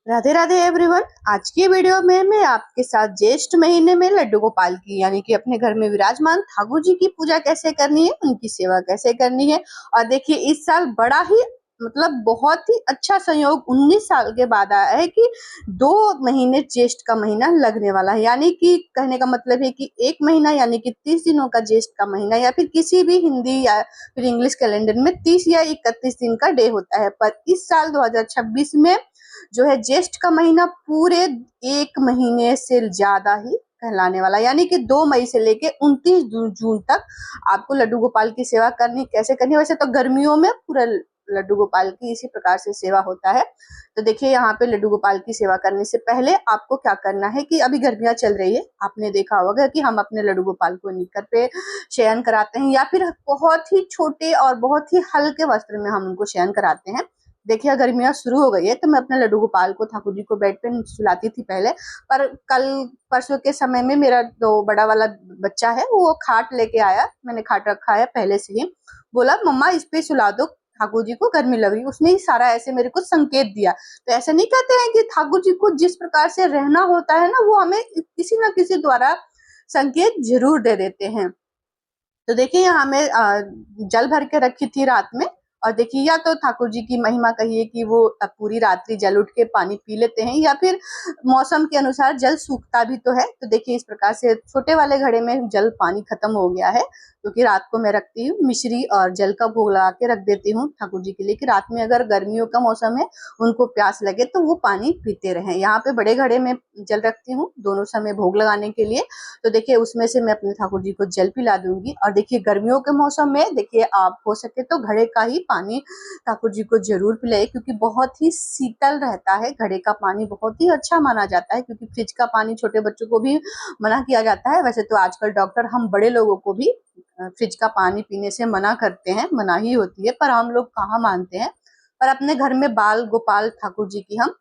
Radhe Radhe everyone. आज की video में मैं आपके साथ ज्येष्ठ महीने में लड्डू गोपाल की यानी कि अपने घर में विराजमान ठाकुर जी की पूजा कैसे करनी है, उनकी सेवा कैसे करनी है। और देखिए इस साल बड़ा ही बहुत ही अच्छा संयोग 19 साल के बाद आया है कि 2 महीने ज्येष्ठ का महीना लगने वाला है। यानी कि कहने का मतलब है कि 1 महीना यानी कि 30 दिनों का ज्येष्ठ का महीना या फिर किसी भी हिंदी या फिर इंग्लिश कैलेंडर में 30 या 31 दिन का डे होता है। पर इस साल 2026 में जो है ज्येष्ठ का महीना पूरे 1 महीने से ज्यादा ही कहलाने वाला, यानी कि 2 मई से लेके 29 जून तक आपको लड्डू गोपाल की सेवा करनी। कैसे करनी है? वैसे तो गर्मियों में पूरा लड्डू गोपाल की इसी प्रकार से सेवा होता है। तो देखिए यहाँ पे लड्डू गोपाल की सेवा करने से पहले आपको क्या करना है कि अभी गर्मियां चल रही है, आपने देखा होगा कि हम अपने लड्डू गोपाल को निकर पे शयन कराते हैं या फिर बहुत ही छोटे और बहुत ही हल्के वस्त्र में हम उनको शयन कराते हैं। देखिए गर्मियां शुरू हो गई है तो मैं अपने लड्डू गोपाल को ठाकुर जी को बेड पे सुलाती थी पहले, पर कल परसों के समय में मेरा जो बड़ा वाला बच्चा है वो खाट लेके आया। मैंने खाट रखा है पहले से ही, बोला मम्मा इस पे सुला दो, ठाकुर जी को गर्मी लग रही। उसने ही सारा ऐसे मेरे को संकेत दिया। तो ऐसे नहीं कहते हैं कि ठाकुर जी को जिस प्रकार से रहना होता है ना, वो हमें किसी ना किसी द्वारा संकेत जरूर दे देते हैं। तो देखिए यहाँ मैं जल भर के रखी थी रात में। और देखिए या तो ठाकुर जी की महिमा कहिए कि वो पूरी रात्रि जल उठ के पानी पी लेते हैं या फिर मौसम के अनुसार जल सूखता भी तो है। तो देखिए इस प्रकार से छोटे वाले घड़े में जल पानी खत्म हो गया है, क्योंकि तो रात को मैं रखती हूँ मिश्री और जल का भोग लगा के रख देती हूँ ठाकुर जी के लिए कि रात में अगर गर्मियों का मौसम है उनको प्यास लगे तो वो पानी पीते रहें। यहाँ पे बड़े घड़े में जल रखती हूँ दोनों समय भोग लगाने के लिए। तो देखिए उसमें से मैं अपने ठाकुर जी को जल पिला दूंगी। और देखिए गर्मियों के मौसम में देखिए आप हो सके तो घड़े का ही पानी ठाकुर जी को जरूर पिलाए, क्योंकि बहुत ही शीतल रहता है। घड़े का पानी बहुत ही अच्छा माना जाता है, क्योंकि फ्रिज का पानी छोटे बच्चों को भी मना किया जाता है। वैसे तो आजकल डॉक्टर हम बड़े लोगों को भी फ्रिज का पानी पीने से मना करते हैं, मनाही होती है, पर हम लोग कहाँ मानते हैं। पर अपने घर में बाल गोपाल ठाकुर जी की हम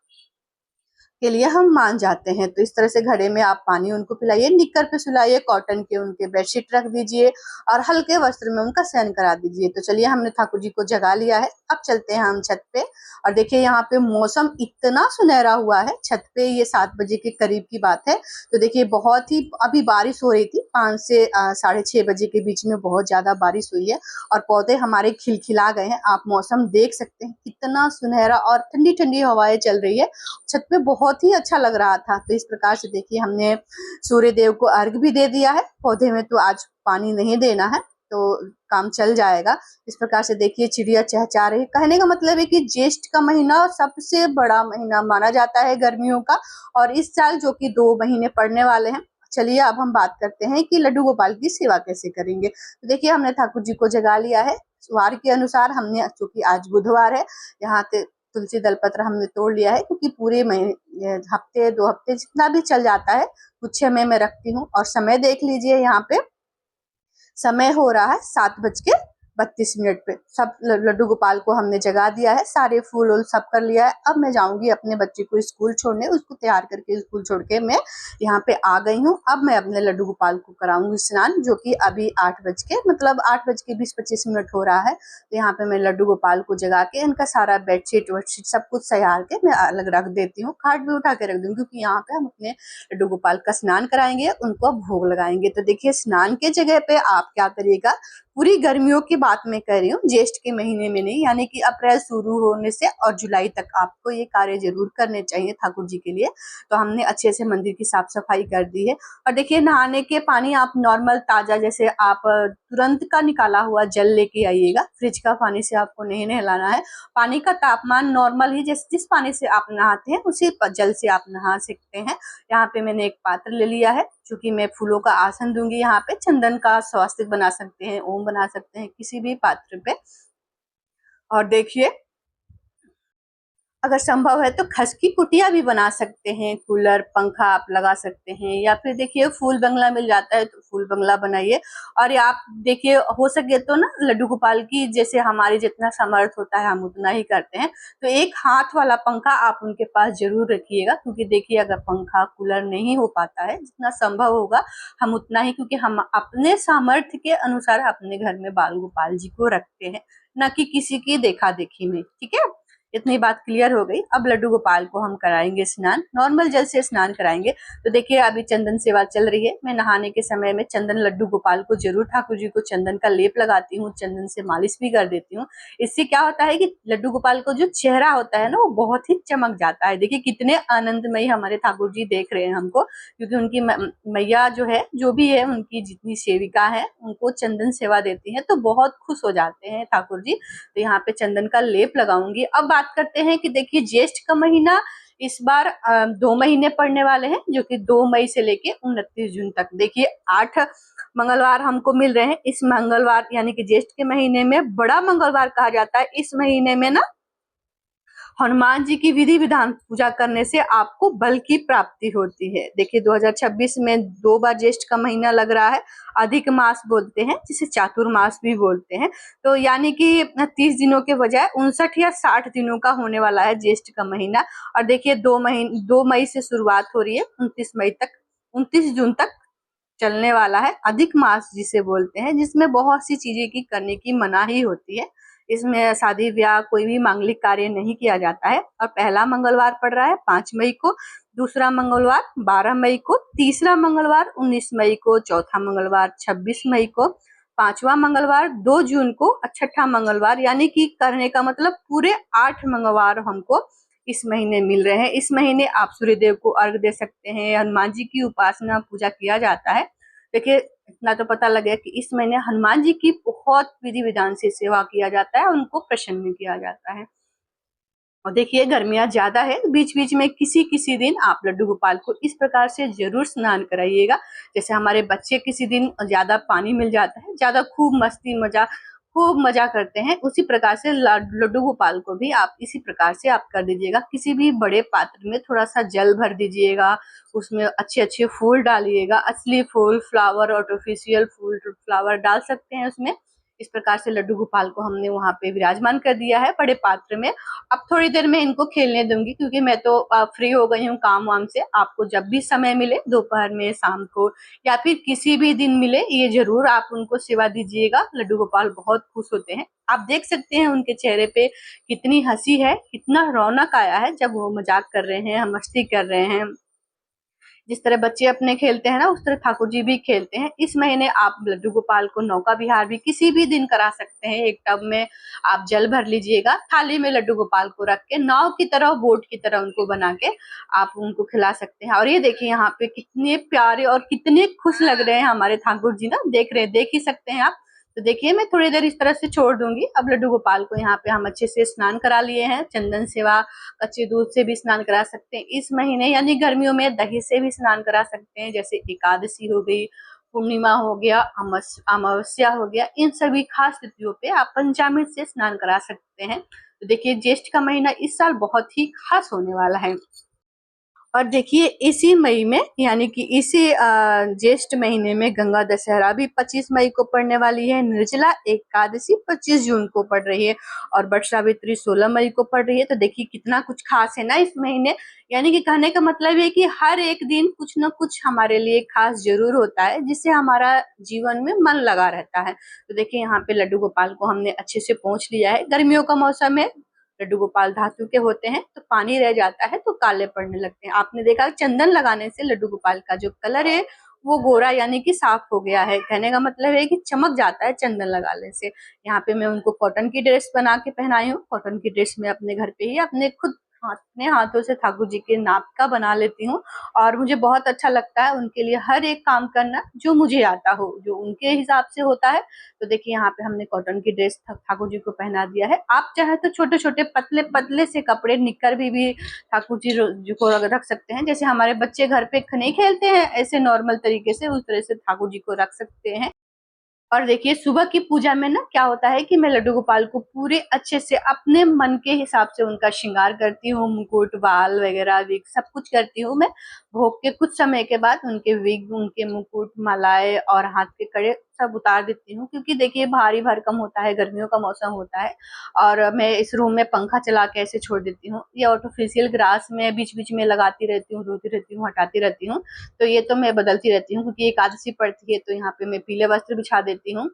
के लिए हम मान जाते हैं। तो इस तरह से घड़े में आप पानी उनको पिलाइए, निक्कर पे सुलाइए, कॉटन के उनके बेडशीट रख दीजिए और हल्के वस्त्र में उनका शयन करा दीजिए। तो चलिए हमने ठाकुर जी को जगा लिया है, अब चलते हैं हम छत पे। और देखिए यहाँ पे मौसम इतना सुनहरा हुआ है छत पे, ये 7 बजे के करीब की बात है। तो देखिए बहुत ही अभी बारिश हो रही थी, 5 से 6:30 बजे के बीच में बहुत ज्यादा बारिश हुई है और पौधे हमारे खिलखिला गए हैं। आप मौसम देख सकते हैं कितना सुनहरा और ठंडी ठंडी हवाएं चल रही है। छत पे बहुत ही अच्छा लग रहा था। तो इस प्रकार से देखिए हमने सूर्य देव को अर्घ भी दे दिया है। पौधे में तो आज पानी नहीं देना है तो काम चल जाएगा। इस प्रकार से देखिए चिड़िया चहचहा रही। कहने का मतलब है कि ज्येष्ठ का महीना सबसे बड़ा महीना माना जाता है गर्मियों का, और इस साल जो कि 2 महीने पड़ने वाले हैं। चलिए अब हम बात करते हैं कि लड्डू गोपाल की सेवा कैसे करेंगे। तो देखिए हमने ठाकुर जी को जगा लिया है। वार के अनुसार हमने, चूंकि आज बुधवार है, यहाँ पे तुलसी दल पत्र हमने तोड़ लिया है, क्योंकि पूरे महीने हफ्ते 2 हफ्ते जितना भी चल जाता है गुच्छे में मैं रखती हूँ। और समय देख लीजिए यहाँ पे समय हो रहा है 7:32 पे। सब लड्डू गोपाल को हमने जगा दिया है, सारे फूल उल सब कर लिया है। अब मैं जाऊंगी अपने बच्चे को स्कूल छोड़ने, उसको तैयार करके स्कूल छोड़ के मैं यहाँ पे आ गई हूँ। अब मैं अपने लड्डू गोपाल को कराऊंगी स्नान, जो कि अभी 8:20-25 हो रहा है। तो यहाँ पे मैं लड्डू गोपाल को जगा के इनका सारा बेडशीट वेडशीट सब कुछ सयार के मैं अलग रख देती हूँ, खाट भी उठा के रख दूंगी, क्योंकि यहाँ पे हम अपने लड्डू गोपाल का स्नान कराएंगे, उनको भोग लगाएंगे। तो देखिए स्नान के जगह पे आप क्या करिएगा, पूरी गर्मियों की बात मैं कर रही हूँ, ज्येष्ठ के महीने में नहीं, यानी कि अप्रैल शुरू होने से और जुलाई तक आपको ये कार्य जरूर करने चाहिए ठाकुर जी के लिए। तो हमने अच्छे से मंदिर की साफ सफाई कर दी है। और देखिए नहाने के पानी आप नॉर्मल ताजा, जैसे आप तुरंत का निकाला हुआ जल लेके आइएगा, फ्रिज का पानी से आपको नहीं नहलाना है। पानी का तापमान नॉर्मल ही जिस पानी से आप नहाते हैं उसी जल से आप नहा सकते हैं। यहाँ पे मैंने एक पात्र ले लिया है, क्योंकि मैं फूलों का आसन दूंगी। यहाँ पे चंदन का स्वास्तिक बना सकते हैं, ओम बना सकते हैं किसी भी पात्र पे। और देखिए अगर संभव है तो खस की कुटिया भी बना सकते हैं, कूलर पंखा आप लगा सकते हैं, या फिर देखिए फूल बंगला मिल जाता है तो फूल बंगला बनाइए। और ये आप देखिए हो सके तो ना लड्डू गोपाल की, जैसे हमारी जितना समर्थ होता है हम उतना ही करते हैं, तो एक हाथ वाला पंखा आप उनके पास जरूर रखिएगा। क्योंकि देखिए अगर पंखा कूलर नहीं हो पाता है, जितना संभव होगा हम उतना ही, क्योंकि हम अपने सामर्थ्य के अनुसार अपने घर में बाल गोपाल जी को रखते हैं, न कि किसी की देखा देखी में। ठीक है, इतनी बात क्लियर हो गई। अब लड्डू गोपाल को हम कराएंगे स्नान, नॉर्मल जल से स्नान कराएंगे। तो देखिए अभी चंदन सेवा चल रही है। मैं नहाने के समय में चंदन लड्डू गोपाल को जरूर, ठाकुर जी को चंदन का लेप लगाती हूँ, चंदन से मालिश भी कर देती हूँ। इससे क्या होता है कि लड्डू गोपाल को जो चेहरा होता है ना, वो बहुत ही चमक जाता है। देखिए कितने आनंदमयी हमारे ठाकुर जी देख रहे हैं हमको, क्योंकि उनकी मैया जो है, जो भी है, उनकी जितनी सेविका है उनको चंदन सेवा देती है तो बहुत खुश हो जाते हैं ठाकुर जी। तो यहाँ पे चंदन का लेप लगाऊंगी। अब बात करते हैं कि देखिए ज्येष्ठ का महीना इस बार 2 महीने पड़ने वाले हैं, जो कि 2 मई से लेके 29 जून तक। देखिए 8 मंगलवार हमको मिल रहे हैं। इस मंगलवार यानी कि ज्येष्ठ के महीने में बड़ा मंगलवार कहा जाता है। इस महीने में ना हनुमान जी की विधि विधान पूजा करने से आपको बल की प्राप्ति होती है। देखिए 2026 में 2 बार ज्येष्ठ का महीना लग रहा है। अधिक मास बोलते हैं, जिसे चातुर्मास भी बोलते हैं। तो यानी कि 30 दिनों के बजाय 59 या 60 दिनों का होने वाला है ज्येष्ठ का महीना। और देखिए 2 मई से शुरुआत हो रही है, 29 जून तक चलने वाला है अधिक मास जिसे बोलते हैं, जिसमें बहुत सी चीजें की करने की मनाही होती है। इसमें शादी ब्याह कोई भी मांगलिक कार्य नहीं किया जाता है। और पहला मंगलवार पड़ रहा है 5 मई को, दूसरा मंगलवार 12 मई को, तीसरा मंगलवार 19 मई को, चौथा मंगलवार 26 मई को, पांचवा मंगलवार 2 जून को और छठा मंगलवार, यानी कि करने का मतलब पूरे 8 मंगलवार हमको इस महीने मिल रहे हैं। इस महीने आप सूर्यदेव को अर्घ दे सकते हैं, हनुमान जी की उपासना पूजा किया जाता है। देखिए इतना तो पता लगे कि इस महीने हनुमान जी की बहुत विधि विधान से सेवा किया जाता है, उनको प्रसन्न किया जाता है। और देखिए गर्मियां ज्यादा है, बीच बीच में किसी किसी दिन आप लड्डू गोपाल को इस प्रकार से जरूर स्नान कराइएगा। जैसे हमारे बच्चे किसी दिन ज्यादा पानी मिल जाता है, ज्यादा खूब मजा करते हैं, उसी प्रकार से लड्डू गोपाल को भी आप इसी प्रकार से आप कर दीजिएगा। किसी भी बड़े पात्र में थोड़ा सा जल भर दीजिएगा, उसमें अच्छे अच्छे फूल डालिएगा, असली फूल, फ्लावर, आर्टिफिशियल फूल, फ्लावर डाल सकते हैं उसमें। इस प्रकार से लड्डू गोपाल को हमने वहां पे विराजमान कर दिया है बड़े पात्र में। अब थोड़ी देर में इनको खेलने दूंगी, क्योंकि मैं तो फ्री हो गई हूँ काम वाम से। आपको जब भी समय मिले, दोपहर में, शाम को, या फिर किसी भी दिन मिले, ये जरूर आप उनको सेवा दीजिएगा। लड्डू गोपाल बहुत खुश होते हैं। आप देख सकते हैं उनके चेहरे पे कितनी हंसी है, कितना रौनक आया है जब वो मजाक कर रहे हैं, मस्ती कर रहे हैं। जिस तरह बच्चे अपने खेलते हैं ना, उस तरह ठाकुर जी भी खेलते हैं। इस महीने आप लड्डू गोपाल को नौका विहार भी किसी भी दिन करा सकते हैं। एक टब में आप जल भर लीजिएगा, थाली में लड्डू गोपाल को रख के नाव की तरह, बोट की तरह उनको बना के आप उनको खिला सकते हैं। और ये देखिए यहाँ पे कितने प्यारे और कितने खुश लग रहे हैं हमारे ठाकुर जी ना, देख ही सकते हैं आप। तो देखिए मैं थोड़ी देर इस तरह से छोड़ दूंगी। अब लड्डू गोपाल को यहाँ पे हम अच्छे से स्नान करा लिए हैं, चंदन सेवा, कच्चे दूध से भी स्नान करा सकते हैं। इस महीने यानी गर्मियों में दही से भी स्नान करा सकते हैं, जैसे एकादशी हो गई, पूर्णिमा हो गया, अमावस्या हो गया। इन सभी खास तिथियों पे आप पंचामृत से स्नान करा सकते हैं। तो देखिए ज्येष्ठ का महीना इस साल बहुत ही खास होने वाला है। और देखिए इसी मई में यानी कि इसी ज्येष्ठ महीने में गंगा दशहरा भी 25 मई को पड़ने वाली है। निर्जला एकादशी 25 जून को पड़ रही है और वट सावित्री 16 मई को पड़ रही है। तो देखिए कितना कुछ खास है ना इस महीने। यानी कि कहने का मतलब है कि हर एक दिन कुछ न कुछ हमारे लिए खास जरूर होता है, जिससे हमारा जीवन में मन लगा रहता है। तो देखिए यहाँ पे लड्डू गोपाल को हमने अच्छे से पोंछ लिया है। गर्मियों का मौसम है, लड्डू गोपाल धातु के होते हैं, तो पानी रह जाता है तो काले पड़ने लगते हैं। आपने देखा चंदन लगाने से लड्डू गोपाल का जो कलर है वो गोरा यानी कि साफ हो गया है। कहने का मतलब है कि चमक जाता है चंदन लगाने से। यहाँ पे मैं उनको कॉटन की ड्रेस बना के पहनाई हूँ। कॉटन की ड्रेस में अपने घर पे ही अपने हाथों से ठाकुर जी के नाप का बना लेती हूँ। और मुझे बहुत अच्छा लगता है उनके लिए हर एक काम करना जो मुझे आता हो, जो उनके हिसाब से होता है। तो देखिए यहाँ पे हमने कॉटन की ड्रेस ठाकुर जी को पहना दिया है। आप चाहे तो छोटे छोटे पतले पतले से कपड़े, निक्कर भी ठाकुर जी को रख सकते हैं। जैसे हमारे बच्चे घर पे नहीं खेलते हैं ऐसे नॉर्मल तरीके से, उस तरह से ठाकुर जी को रख सकते हैं। और देखिए सुबह की पूजा में ना क्या होता है कि मैं लड्डू गोपाल को पूरे अच्छे से अपने मन के हिसाब से उनका श्रृंगार करती हूँ। मुकुट, बाल वगैरह, विग सब कुछ करती हूँ मैं। भोग के कुछ समय के बाद उनके विग, उनके मुकुट, मालाएं और हाथ के कड़े सब उतार देती हूँ, क्योंकि देखिए भारी भरकम होता है, गर्मियों का मौसम होता है। और मैं इस रूम में पंखा चला के ऐसे छोड़ देती हूँ। ये आर्टिफिशियल ग्रास में बीच बीच में लगाती रहती हूँ, धोती रहती हूँ, हटाती रहती हूँ। तो ये तो मैं बदलती रहती हूँ, क्योंकि एकादशी पड़ती है तो यहाँ पे मैं पीले वस्त्र बिछा देती हूँ।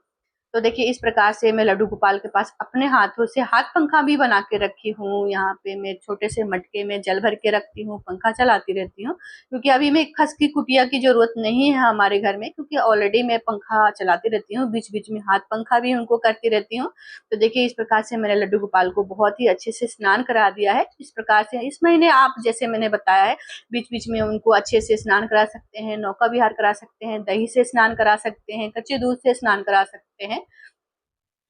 तो देखिए इस प्रकार से मैं लड्डू गोपाल के पास अपने हाथों से हाथ पंखा भी बना के रखी हूँ। यहाँ पे मैं छोटे से मटके में जल भर के रखती हूँ, पंखा चलाती रहती हूँ, क्योंकि अभी में खस की कुटिया की जरूरत नहीं है हमारे घर में, क्योंकि ऑलरेडी मैं पंखा चलाती रहती हूँ, बीच बीच में हाथ पंखा भी उनको करती रहती हूँ। तो देखिए इस प्रकार से मैंने लड्डू गोपाल को बहुत ही अच्छे से स्नान करा दिया है। इस प्रकार से इस महीने आप जैसे मैंने बताया है, बीच बीच में उनको अच्छे से स्नान करा सकते हैं, नौका विहार करा सकते हैं, दही से स्नान करा सकते हैं, कच्चे दूध से स्नान करा सकते हैं।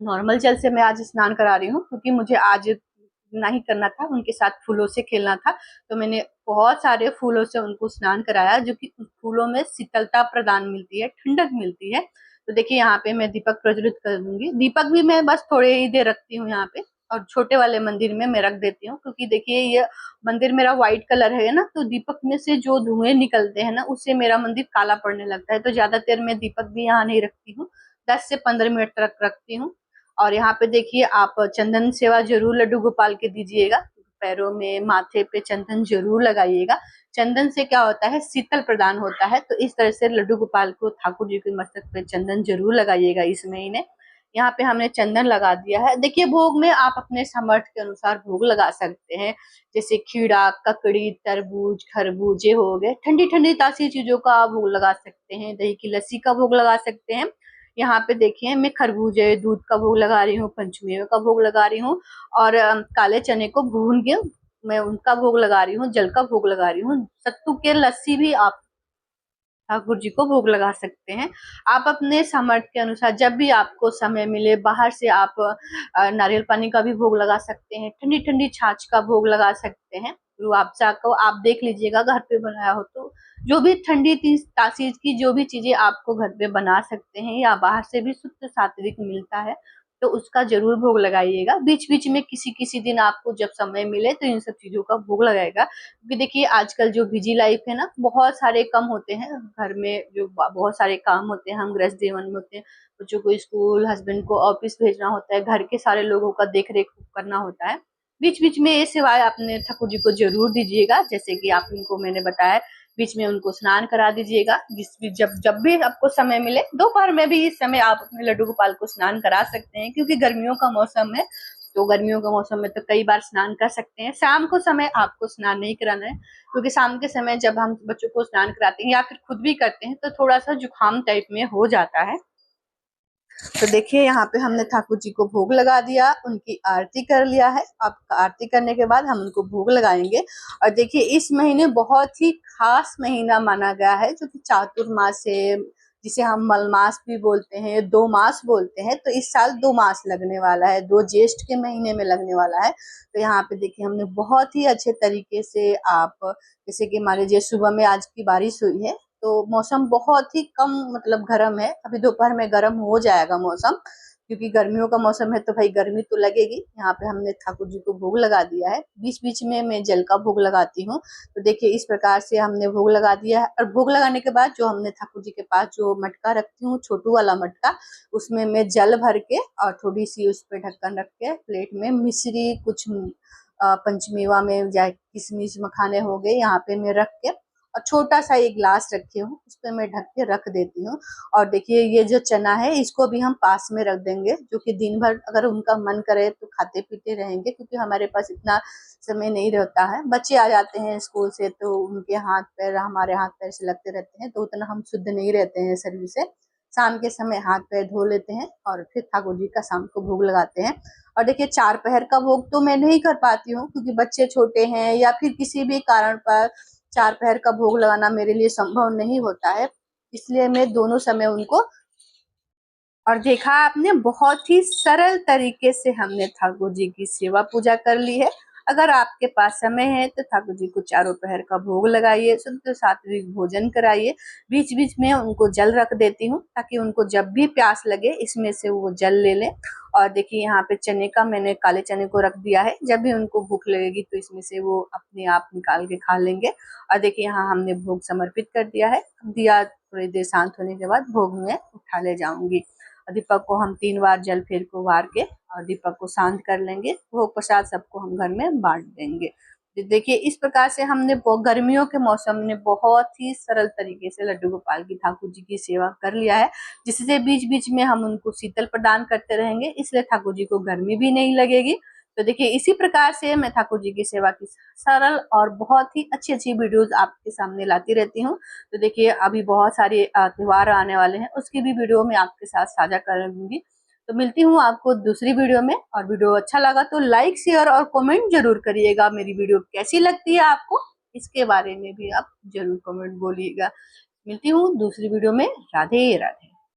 नॉर्मल जल से मैं आज स्नान करा रही हूँ, क्योंकि मुझे आज नहीं करना था, उनके साथ फूलों से खेलना था। तो मैंने बहुत सारे फूलों से उनको स्नान कराया, जो कि फूलों में शीतलता प्रदान मिलती है, ठंडक मिलती है। तो देखिए यहाँ पे मैं दीपक प्रज्वलित कर दूंगी। दीपक भी मैं बस थोड़े ही देर रखती हूँ यहाँ पे, और छोटे वाले मंदिर में मैं रख देती हूँ, क्योंकि देखिए ये मंदिर मेरा व्हाइट कलर है ना, तो दीपक में से जो धुएं निकलते हैं ना, उससे मेरा मंदिर काला पड़ने लगता है। तो ज्यादा देर मैं दीपक भी यहाँ नहीं रखती हूँ, 10 से 15 मिनट तक रखती हूँ। और यहाँ पे देखिए आप चंदन सेवा जरूर लड्डू गोपाल के दीजिएगा, पैरों में माथे पे चंदन जरूर लगाइएगा। चंदन से क्या होता है, शीतल प्रदान होता है। तो इस तरह से लड्डू गोपाल को ठाकुर जी के मस्तक पे चंदन जरूर लगाइएगा इस महीने। यहाँ पे हमने चंदन लगा दिया है। देखिए भोग में आप अपने सामर्थ्य के अनुसार भोग लगा सकते हैं, जैसे खीरा, ककड़ी, तरबूज, खरबूजे हो गए, ठंडी ठंडी तासी चीजों का भोग लगा सकते हैं, दही की लस्सी का भोग लगा सकते हैं। यहाँ पे देखिए मैं खरबूजे दूध का भोग लगा रही हूँ, पंचमेवे का भोग लगा रही हूँ, और काले चने को भून के मैं उनका भोग लगा रही हूँ, जल का भोग लगा रही हूँ। सत्तू के लस्सी भी आप ठाकुर जी को भोग लगा सकते हैं। आप अपने सामर्थ्य के अनुसार जब भी आपको समय मिले, बाहर से आप नारियल पानी का भी भोग लगा सकते हैं, ठंडी ठंडी छाछ का भोग लगा सकते हैं। रूह अफ़ज़ा को आप देख लीजिएगा, घर पे बनाया हो तो जो भी ठंडी तासीज की जो भी चीजें आपको घर पे बना सकते हैं, या बाहर से भी शुद्ध सात्विक मिलता है, तो उसका जरूर भोग लगाइएगा। बीच बीच में किसी किसी दिन आपको जब समय मिले तो इन सब चीजों का भोग लगाएगा, क्योंकि देखिए आजकल जो बिजी लाइफ है ना, बहुत सारे कम होते हैं घर में, जो बहुत सारे काम होते हैं, हम गृहस्थ जीवन में होते हैं, बच्चों को स्कूल, हस्बैंड को ऑफिस भेजना होता है, घर के सारे लोगों का देख रेख करना होता है। बीच बीच में ये सेवाएं अपने ठाकुर जी को जरूर दीजिएगा, जैसे कि आप इनको मैंने बताया, बीच में उनको स्नान करा दीजिएगा। जिस भी जब जब भी आपको समय मिले, दोपहर में भी इस समय आप अपने लड्डू गोपाल को स्नान करा सकते हैं, क्योंकि गर्मियों का मौसम है। तो गर्मियों के मौसम में तो कई बार स्नान कर सकते हैं। शाम को समय आपको स्नान नहीं कराना है, क्योंकि शाम के समय जब हम बच्चों को स्नान कराते हैं या फिर खुद भी करते हैं, तो थोड़ा सा जुकाम टाइप में हो जाता है। तो देखिए यहाँ पे हमने ठाकुर जी को भोग लगा दिया, उनकी आरती कर लिया है। अब आरती करने के बाद हम उनको भोग लगाएंगे। और देखिए इस महीने बहुत ही खास महीना माना गया है, जो कि चातुर्मास है, जिसे हम मलमास भी बोलते हैं, 2 मास बोलते हैं। तो इस साल 2 मास लगने वाला है, 2 ज्येष्ठ के महीने में लगने वाला है। तो यहाँ पे देखिए हमने बहुत ही अच्छे तरीके से, आप जैसे कि मान लीजिए सुबह में आज की बारिश हुई है, तो मौसम बहुत ही कम मतलब गर्म है। अभी दोपहर में गर्म हो जाएगा मौसम, क्योंकि गर्मियों का मौसम है, तो भाई गर्मी तो लगेगी। यहाँ पे हमने ठाकुर जी को भोग लगा दिया है। बीच बीच में मैं जल का भोग लगाती हूँ। तो देखिए इस प्रकार से हमने भोग लगा दिया है। और भोग लगाने के बाद जो हमने ठाकुर जी के पास जो मटका रखती हूँ, छोटू वाला मटका, उसमें मैं जल भर के और थोड़ी सी उस पर ढक्कन रख के, प्लेट में मिश्री, कुछ पंचमेवा में या किशमिश मखाने हो गए, यहाँ पे मैं रख के, और छोटा सा एक ग्लास रखी हूँ, उस पर मैं ढक के रख देती हूँ। और देखिए ये जो चना है, इसको भी हम पास में रख देंगे, जो कि दिन भर अगर उनका मन करे तो खाते पीते रहेंगे, क्योंकि हमारे पास इतना समय नहीं रहता है। बच्चे आ जाते हैं स्कूल से, तो उनके हाथ पैर हमारे हाथ पैर से लगते रहते हैं, तो उतना हम शुद्ध नहीं रहते हैं शरीर से। शाम के समय हाथ पैर धो लेते हैं और फिर ठाकुर जी का शाम को भोग लगाते हैं। और देखिए 4 पहर का भोग तो मैं नहीं कर पाती हूँ, क्योंकि बच्चे छोटे हैं या फिर किसी भी कारण पर 4 पहर का भोग लगाना मेरे लिए संभव नहीं होता है। इसलिए मैं दोनों समय उनको, और देखा आपने बहुत ही सरल तरीके से हमने ठाकुर जी की सेवा पूजा कर ली है। अगर आपके पास समय है तो ठाकुर जी को 4 पहर का भोग लगाइए, शुद्ध सात्विक भोजन कराइए। बीच बीच में उनको जल रख देती हूँ, ताकि उनको जब भी प्यास लगे इसमें से वो जल ले लें। और देखिए यहाँ पे चने का मैंने काले चने को रख दिया है, जब भी उनको भूख लगेगी तो इसमें से वो अपने आप निकाल के खा लेंगे। और देखिए यहाँ हमने भोग समर्पित कर दिया है। दिया थोड़ी देर शांत होने के बाद भोग में उठा ले जाऊंगी। दीपक को हम 3 बार जल फेर को वार के और दीपक को शांत कर लेंगे। भोग प्रसाद सबको हम घर में बांट देंगे। देखिए इस प्रकार से हमने गर्मियों के मौसम में बहुत ही सरल तरीके से लड्डू गोपाल की ठाकुर जी की सेवा कर लिया है, जिससे बीच बीच में हम उनको शीतल प्रदान करते रहेंगे, इसलिए ठाकुर जी को गर्मी भी नहीं लगेगी। तो देखिए इसी प्रकार से मैं ठाकुर जी की सेवा की सरल और बहुत ही अच्छी अच्छी वीडियोज आपके सामने लाती रहती हूँ। तो देखिए अभी बहुत सारे त्योहार आने वाले हैं, उसकी भी वीडियो मैं आपके साथ साझा करूंगी। तो मिलती हूँ आपको दूसरी वीडियो में, और वीडियो अच्छा लगा तो लाइक शेयर और कमेंट जरूर करिएगा। मेरी वीडियो कैसी लगती है आपको, इसके बारे में भी आप जरूर कमेंट बोलिएगा। मिलती हूँ दूसरी वीडियो में। राधे राधे।